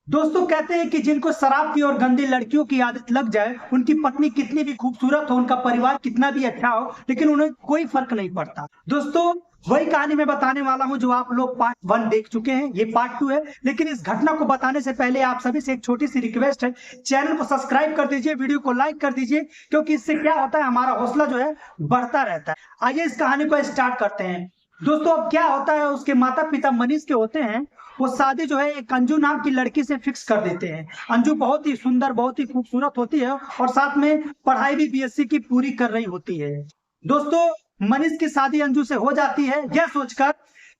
दोस्तों कहते हैं कि जिनको शराब की और गंदी लड़कियों की आदत लग जाए, उनकी पत्नी कितनी भी खूबसूरत हो, उनका परिवार कितना भी अच्छा हो, लेकिन उन्हें कोई फर्क नहीं पड़ता। दोस्तों वही कहानी मैं बताने वाला हूं जो आप लोग पार्ट 1 देख चुके हैं, ये पार्ट 2 है। लेकिन इस घटना को बताने से पहले आप सभी से एक छोटी सी रिक्वेस्ट है, चैनल को सब्सक्राइब कर दीजिए, वीडियो को लाइक कर दीजिए, क्योंकि इससे क्या होता है, हमारा हौसला जो है बढ़ता रहता है। आइए इस कहानी को स्टार्ट करते हैं। दोस्तों अब क्या होता है, उसके माता पिता मनीष के होते हैं, वो शादी जो है एक अंजू नाम की लड़की से फिक्स कर देते हैं। अंजू बहुत ही सुंदर, बहुत ही खूबसूरत होती है और साथ में पढ़ाई भी बीएससी की पूरी कर रही होती है। दोस्तों मनीष की शादी अंजू से हो जाती है, यह सोचकर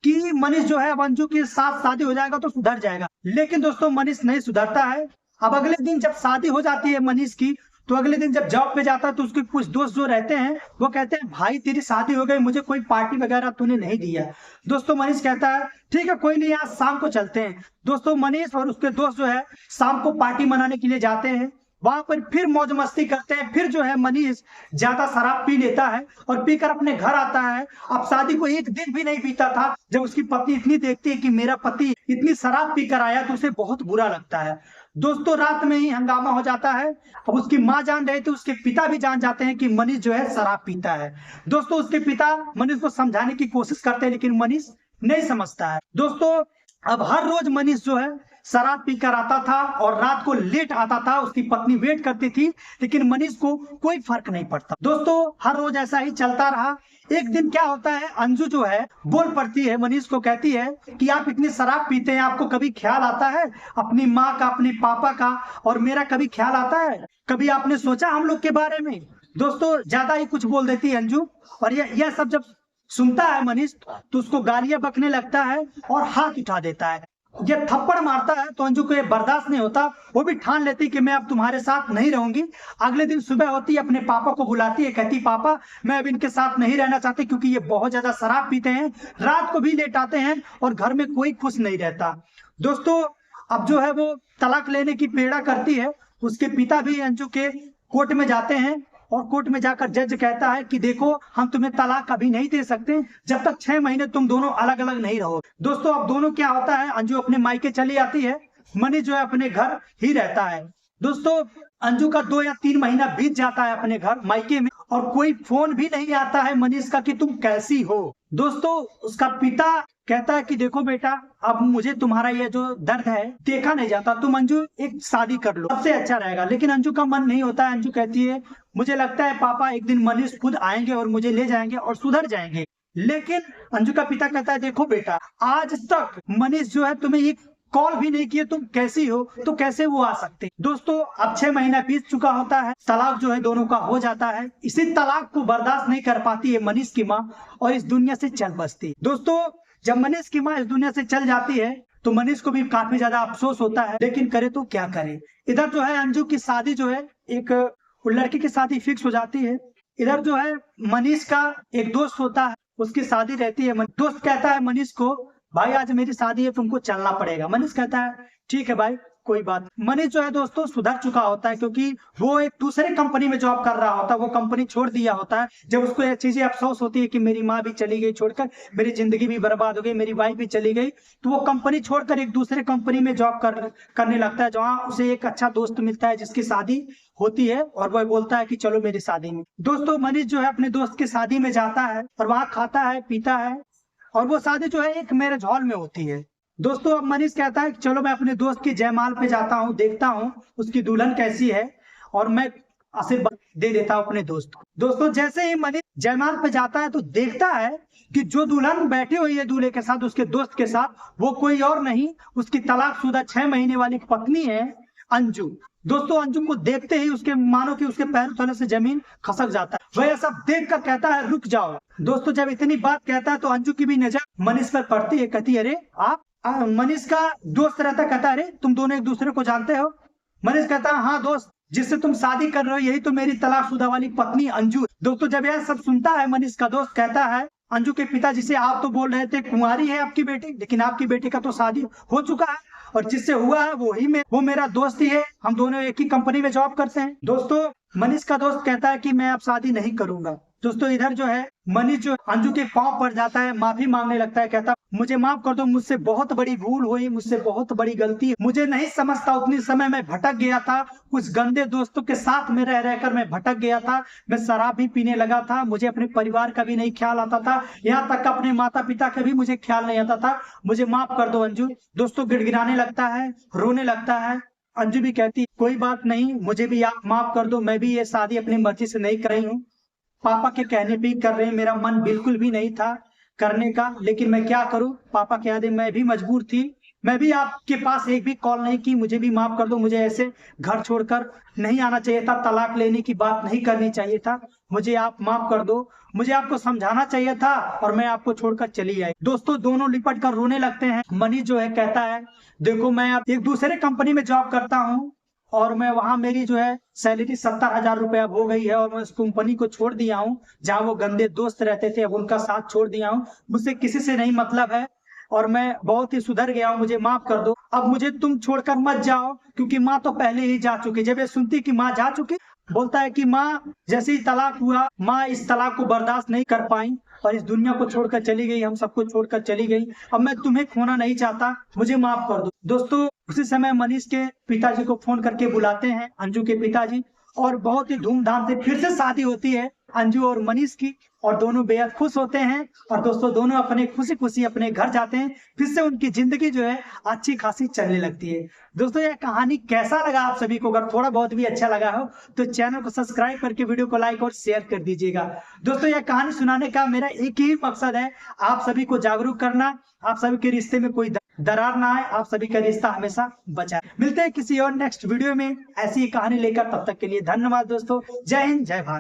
कि मनीष जो है अब अंजू के साथ शादी हो जाएगा तो सुधर जाएगा। लेकिन दोस्तों मनीष नहीं सुधरता है। अब अगले दिन जब शादी हो जाती है मनीष की, तो अगले दिन जब जॉब पे जाता है तो उसके कुछ दोस्त जो रहते हैं वो कहते हैं, भाई तेरी शादी हो गई, मुझे कोई पार्टी वगैरह तूने नहीं दिया। दोस्तों मनीष कहता है, ठीक है कोई नहीं, आज शाम को चलते हैं। दोस्तों मनीष और उसके दोस्त जो है शाम को पार्टी मनाने के लिए जाते हैं। वहां पर फिर मौज मस्ती करते हैं। फिर जो है मनीष ज्यादा शराब पी लेता है और पीकर अपने घर आता है। अब शादी को एक दिन भी नहीं बीता था जब उसकी पत्नी इतनी देखती है कि मेरा पति इतनी शराब पीकर आया, तो उसे बहुत बुरा लगता है। दोस्तों रात में ही हंगामा हो जाता है। अब उसकी माँ जान रहे थे, उसके पिता भी जान जाते हैं कि मनीष जो है शराब पीता है। दोस्तों उसके पिता मनीष को समझाने की कोशिश करते हैं, लेकिन मनीष नहीं समझता है। दोस्तों अब हर रोज मनीष जो है शराब पीकर आता था और रात को लेट आता था। उसकी पत्नी वेट करती थी, लेकिन मनीष को कोई फर्क नहीं पड़ता। दोस्तों हर रोज ऐसा ही चलता रहा। एक दिन क्या होता है, अंजू जो है बोल पड़ती है, मनीष को कहती है कि आप इतनी शराब पीते हैं, आपको कभी ख्याल आता है अपनी माँ का, अपने पापा का, और मेरा कभी ख्याल आता है? कभी आपने सोचा हम लोग के बारे में? दोस्तों ज्यादा ही कुछ बोल देती है अंजू। और यह सब जब सुनता है मनीष, तो उसको गालियां बकने लगता है और हाथ उठा देता है। जब थप्पड़ मारता है तो अंजू को ये बर्दाश्त नहीं होता। वो भी ठान लेती कि मैं अब तुम्हारे साथ नहीं रहूंगी। अगले दिन सुबह होती है, अपने पापा को बुलाती है, कहती पापा मैं अब इनके साथ नहीं रहना चाहती, क्योंकि ये बहुत ज्यादा शराब पीते हैं, रात को भी लेट आते हैं और घर में कोई खुश नहीं रहता। दोस्तों अब जो है वो तलाक लेने की पेड़ा करती है। उसके पिता भी अंजू के कोर्ट में जाते हैं और कोर्ट में जाकर जज कहता है कि देखो हम तुम्हें तलाक कभी नहीं दे सकते जब तक 6 महीने तुम दोनों अलग अलग नहीं रहो। दोस्तों अब दोनों क्या होता है, अंजू अपने मायके चली आती है, मनीष जो है अपने घर ही रहता है। दोस्तों अंजू का 2 या 3 महीना बीत जाता है अपने घर मायके में, और कोई फोन भी नहीं आता है मनीष का कि तुम कैसी हो। दोस्तों उसका पिता कहता है कि देखो बेटा, अब मुझे तुम्हारा ये जो दर्द है देखा नहीं जाता, तुम अंजू एक शादी कर लो, सबसे अच्छा रहेगा। लेकिन अंजू का मन नहीं होता है। अंजू कहती है, मुझे लगता है पापा एक दिन मनीष खुद आएंगे और मुझे ले जाएंगे और सुधर जाएंगे। लेकिन अंजू का पिता कहता है, देखो बेटा, आज तक मनीष जो है तुम्हें एक कॉल भी नहीं किए, तुम कैसी हो, तो कैसे वो आ सकते। दोस्तों अब 6 महीना बीत चुका होता है, तलाक जो है दोनों का हो जाता है। इसी तलाक को बर्दाश्त नहीं कर पाती है मनीष की माँ और इस दुनिया से चल बसती। दोस्तों जब मनीष की माँ इस दुनिया से चल जाती है तो मनीष को भी काफी ज्यादा अफसोस होता है, लेकिन करे तो क्या करे। इधर जो है अंजू की शादी जो है एक लड़की की शादी फिक्स हो जाती है। इधर जो है मनीष का एक दोस्त होता है, उसकी शादी रहती है। दोस्त कहता है मनीष को, भाई आज मेरी शादी है, तुमको चलना पड़ेगा। मनीष कहता है ठीक है भाई कोई बात। मनीष जो है दोस्तों सुधर चुका होता है, क्योंकि वो एक दूसरे कंपनी में जॉब कर रहा होता है, वो कंपनी छोड़ दिया होता है। जब उसको ये चीजें अफसोस होती है कि मेरी माँ भी चली गई छोड़कर, मेरी जिंदगी भी बर्बाद हो गई, मेरी वाइफ भी चली गई, तो वो कंपनी छोड़कर एक दूसरे कंपनी में जॉब करने लगता है, जहाँ उसे एक अच्छा दोस्त मिलता है जिसकी शादी होती है, और वह बोलता है कि चलो मेरी शादी में। दोस्तों मनीष जो है अपने दोस्त की शादी में जाता है और वहां खाता है पीता है, और वो शादी जो है एक मैरिज हॉल में होती है। दोस्तों अब मनीष कहता है कि चलो मैं अपने दोस्त की जयमाल पे जाता हूँ, देखता हूँ उसकी दुल्हन कैसी है और मैं आशीर्वाद दे देता हूँ अपने दोस्त को। दोस्तों जैसे ही मनीष जयमाल पे जाता है तो देखता है कि जो दुल्हन बैठी हुई है दूल्हे के साथ, उसके दोस्त के साथ, वो कोई और नहीं, उसकी तलाकशुदा 6 महीने वाली पत्नी है अंजू। दोस्तों अंजू को देखते ही उसके मानो कि उसके पैर तले से जमीन खसक जाता है। वह सब देख कर कहता है रुक जाओ। दोस्तों जब इतनी बात कहता है तो अंजू की भी नजर मनीष पर पड़ती है। कहती है, अरे आप मनीष का दोस्त रहता। कहता है, अरे तुम दोनों एक दूसरे को जानते हो? मनीष कहता है, हाँ दोस्त, जिससे तुम शादी कर रहे हो यही तो मेरी तलाकशुदा वाली पत्नी अंजू। दोस्तों जब यह सब सुनता है मनीष का दोस्त कहता है, अंजू के पिता जिसे आप तो बोल रहे थे कुंवारी है आपकी बेटी, लेकिन आपकी बेटी का तो शादी हो चुका है, और जिससे हुआ है वो मेरा दोस्त ही है, हम दोनों एक ही कंपनी में जॉब करते हैं। दोस्तों मनीष का दोस्त कहता है कि मैं अब शादी नहीं करूंगा। दोस्तों इधर जो है मनीष जो अंजू के पांव पड़ जाता है, माफी मांगने लगता है, कहता मुझे माफ कर दो, मुझसे बहुत बड़ी भूल हुई, मुझसे बहुत बड़ी गलती, मुझे नहीं समझता, उतनी समय मैं भटक गया था, कुछ गंदे दोस्तों के साथ में रह रहकर मैं भटक गया था, मैं शराब भी पीने लगा था, मुझे अपने परिवार का भी नहीं ख्याल आता था, यहाँ तक अपने माता पिता का भी मुझे ख्याल नहीं आता था, मुझे माफ कर दो अंजू। दोस्तों गिड़गिड़ाने लगता है, रोने लगता है। अंजू भी कहती कोई बात नहीं, मुझे भी आप माफ कर दो, मैं भी ये शादी अपनी मर्जी से नहीं कर रही हूँ, पापा के कहने पे ही कर रहे हैं, मेरा मन बिल्कुल भी नहीं था करने का, लेकिन मैं क्या करूं, पापा के आदे मैं भी मजबूर थी, मैं भी आपके पास एक भी कॉल नहीं की, मुझे भी माफ कर दो, मुझे ऐसे घर छोड़कर नहीं आना चाहिए था, तलाक लेने की बात नहीं करनी चाहिए था, मुझे आप माफ कर दो, मुझे आपको समझाना चाहिए था और मैं आपको छोड़कर चली आई। दोस्तों दोनों लिपट कर रोने लगते हैं। मनीष जो है कहता है देखो मैं अब एक दूसरे कंपनी में जॉब करता हूँ और मैं वहां मेरी जो है सैलरी 70,000 रुपए अब हो गई है और मैं उस कंपनी को छोड़ दिया हूँ जहाँ वो गंदे दोस्त रहते थे, अब उनका साथ छोड़ दिया हूँ, मुझसे किसी से नहीं मतलब है और मैं बहुत ही सुधर गया हूँ, मुझे माफ कर दो, अब मुझे तुम छोड़कर मत जाओ क्योंकि माँ तो पहले ही जा चुकी। जब ये सुनती कि माँ जा चुकी, बोलता है कि माँ जैसे ही तलाक हुआ, माँ इस तलाक को बर्दाश्त नहीं कर पाई और इस दुनिया को छोड़कर चली गई, हम सबको छोड़कर चली गई, अब मैं तुम्हें खोना नहीं चाहता, मुझे माफ कर दो। दोस्तों उसी समय मनीष के पिताजी को फोन करके बुलाते हैं, अंजू के पिताजी, और बहुत ही धूमधाम से फिर से शादी होती है अंजू और मनीष की, और दोनों बेहद खुश होते हैं और दोस्तों दोनों अपने खुशी खुशी अपने घर जाते हैं, फिर से उनकी जिंदगी जो है अच्छी खासी चलने लगती है। दोस्तों यह कहानी कैसा लगा आप सभी को, अगर थोड़ा बहुत भी अच्छा लगा हो तो चैनल को सब्सक्राइब करके वीडियो को लाइक और शेयर कर दीजिएगा। दोस्तों यह कहानी सुनाने का मेरा एक ही मकसद है, आप सभी को जागरूक करना, आप सभी के रिश्ते में कोई दरार ना आए, आप सभी का रिश्ता हमेशा बचाए। मिलते हैं किसी और नेक्स्ट वीडियो में ऐसी ही कहानी लेकर, तब तक के लिए धन्यवाद दोस्तों, जय हिंद जय भारत।